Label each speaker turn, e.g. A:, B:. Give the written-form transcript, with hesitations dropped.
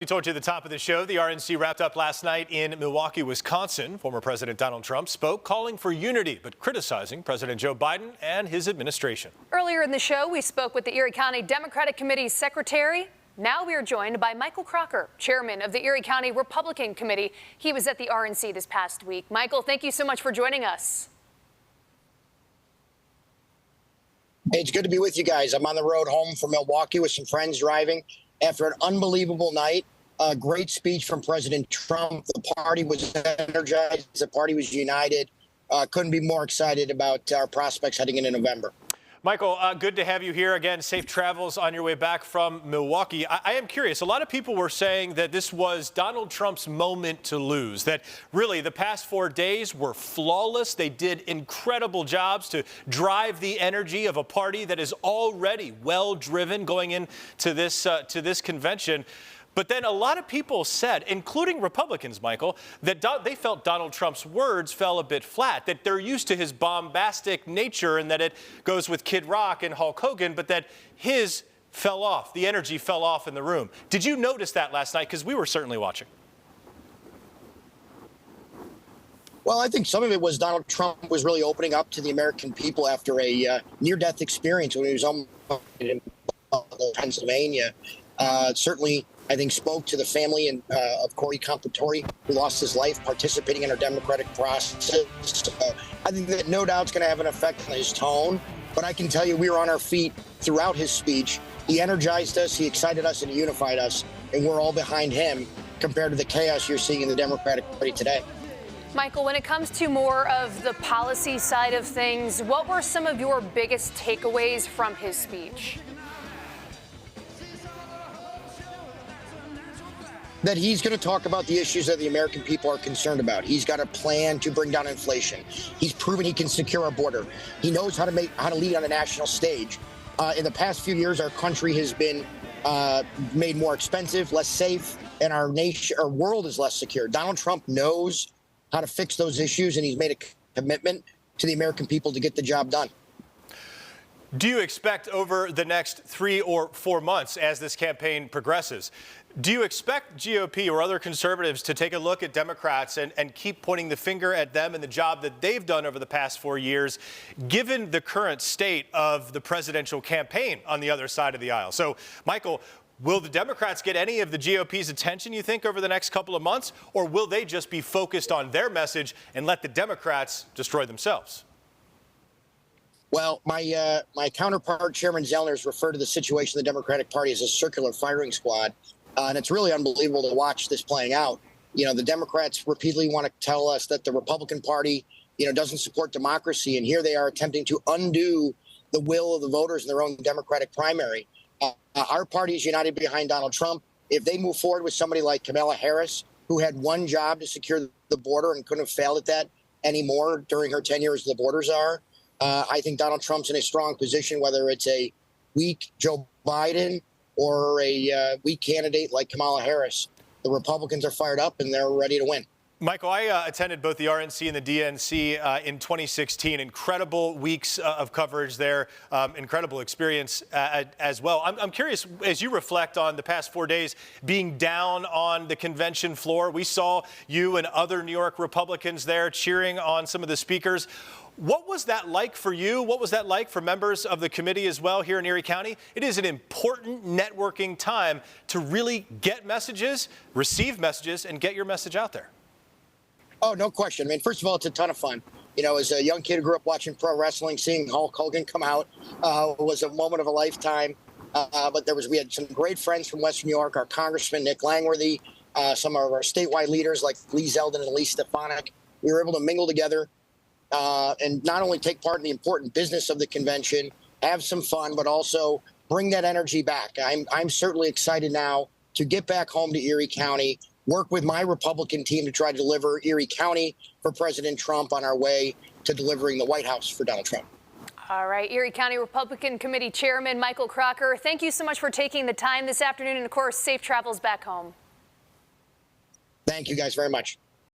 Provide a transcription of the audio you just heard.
A: We told you at the top of the show, the RNC wrapped up last night in Milwaukee, Wisconsin. Former President Donald Trump spoke, calling for unity, but criticizing President Joe Biden and his administration.
B: Earlier in the show, we spoke with the Erie County Democratic Committee's secretary. Now we are joined by Michael Kracker, chairman of the Erie County Republican Committee. He was at the RNC this past week. Michael, thank you so much for joining us.
C: Hey, it's good to be with you guys. I'm on the road home from Milwaukee with some friends driving. After an unbelievable night, a great speech from President Trump. The party was energized. The party was united. Couldn't be more excited about our prospects heading into November.
A: Michael, good to have you here again. Safe travels on your way back from Milwaukee. I am curious. A lot of people were saying that this was Donald Trump's moment to lose, that really the past 4 days were flawless. They did incredible jobs to drive the energy of a party that is already well driven going into this convention. But then a lot of people said, including Republicans, Michael, that they felt Donald Trump's words fell a bit flat, that they're used to his bombastic nature and that it goes with Kid Rock and Hulk Hogan, but that his fell off. The energy fell off in the room. Did you notice that last night? Because we were certainly watching.
C: Well, I think some of it was Donald Trump was really opening up to the American people after a near-death experience when he was in Pennsylvania. Certainly, I think, spoke to the family of Corey Compatore, who lost his life participating in our democratic process. I think that no doubt is going to have an effect on his tone. But I can tell you we were on our feet throughout his speech. He energized us, he excited us, and he unified us. And we're all behind him compared to the chaos you're seeing in the Democratic Party today.
B: Michael, when it comes to more of the policy side of things, what were some of your biggest takeaways from his speech?
C: That he's going to talk about the issues that the American people are concerned about. He's got a plan to bring down inflation. He's proven he can secure our border. He knows how to lead on a national stage. In the past few years, our country has been made more expensive, less safe, and our world is less secure. Donald Trump knows how to fix those issues, and he's made a commitment to the American people to get the job done.
A: Do you expect over the next 3 or 4 months, as this campaign progresses, do you expect GOP or other conservatives to take a look at Democrats and keep pointing the finger at them and the job that they've done over the past 4 years, given the current state of the presidential campaign on the other side of the aisle? So, Michael, will the Democrats get any of the GOP's attention, you think, over the next couple of months, or will they just be focused on their message and let the Democrats destroy themselves?
C: Well, my counterpart, Chairman Zellner, has referred to the situation of the Democratic Party as a circular firing squad. And it's really unbelievable to watch this playing out. You know, the Democrats repeatedly want to tell us that the Republican Party, doesn't support democracy. And here they are attempting to undo the will of the voters in their own Democratic primary. Our party is united behind Donald Trump. If they move forward with somebody like Kamala Harris, who had one job to secure the border and couldn't have failed at that anymore during her tenure as the border czar, I think Donald Trump's in a strong position, whether it's a weak Joe Biden or a weak candidate like Kamala Harris. The Republicans are fired up and they're ready to win.
A: Michael, I attended both the RNC and the DNC in 2016. Incredible weeks of coverage there, incredible experience as well. I'm curious, as you reflect on the past 4 days being down on the convention floor, we saw you and other New York Republicans there cheering on some of the speakers. What was that like for you? What was that like for members of the committee as well here in Erie County? It is an important networking time to really get messages, receive messages, and get your message out there.
C: Oh, no question. I mean, first of all, it's a ton of fun. As a young kid who grew up watching pro wrestling, seeing Hulk Hogan come out was a moment of a lifetime. But we had some great friends from Western New York, our Congressman Nick Langworthy, some of our statewide leaders like Lee Zeldin and Lee Stefanik. We were able to mingle together and not only take part in the important business of the convention, have some fun, but also bring that energy back. I'm certainly excited now to get back home to Erie County, work with my Republican team to try to deliver Erie County for President Trump on our way to delivering the White House for Donald Trump.
B: All right, Erie County Republican Committee Chairman Michael Kracker, thank you so much for taking the time this afternoon, and of course, safe travels back home.
C: Thank you guys very much.